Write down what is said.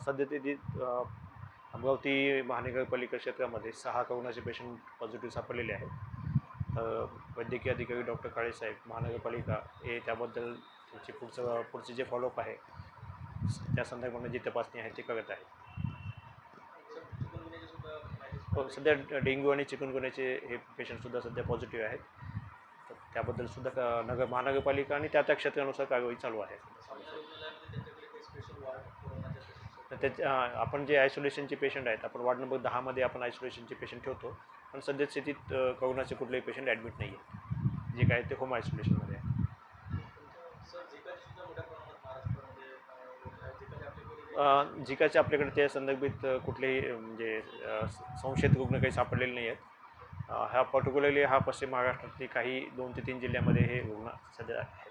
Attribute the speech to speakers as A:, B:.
A: सध्या ते अमरावती महानगरपालिका क्षेत्रामध्ये 6 कोरोनाचे पेशंट पॉझिटिव्ह सापडलेले आहेत. वैद्यकीय अधिकारी डॉक्टर काळेसाहेब महानगरपालिका हे त्याबद्दल त्यांची पुढचे जे फॉलोअप आहे त्या संदर्भाने जी तपासणी आहे ती करत आहे. सध्या डेंग्यू आणि चिकनगुन्याचे हे पेशंटसुद्धा सध्या पॉझिटिव्ह आहेत. त्याबद्दल महानगरपालिका आणि त्या क्षेत्रानुसार कारवाई चालू आहे. आपण जे आयसोलेशनचे पेशंट आहेत, आपण वार्ड नंबर 10 मध्ये आपण आयसोलेशनचे पेशंट ठेवतो, पण सध्या स्थितीत कोरोनाचे कुठलेही पेशंट ॲडमिट नाही आहेत. जे काय ते होम आयसोलेशनमध्ये आहे. झिकाचे आपल्याकडे त्या संदर्भित कुठलेही म्हणजे संशयित रुग्ण काही सापडलेले नाही आहेत. हा पर्टिक्युलरली पश्चिम महाराष्ट्रातील काही 2 ते 3 जिल्ह्यामध्ये हे रुग्ण सध्या आहेत.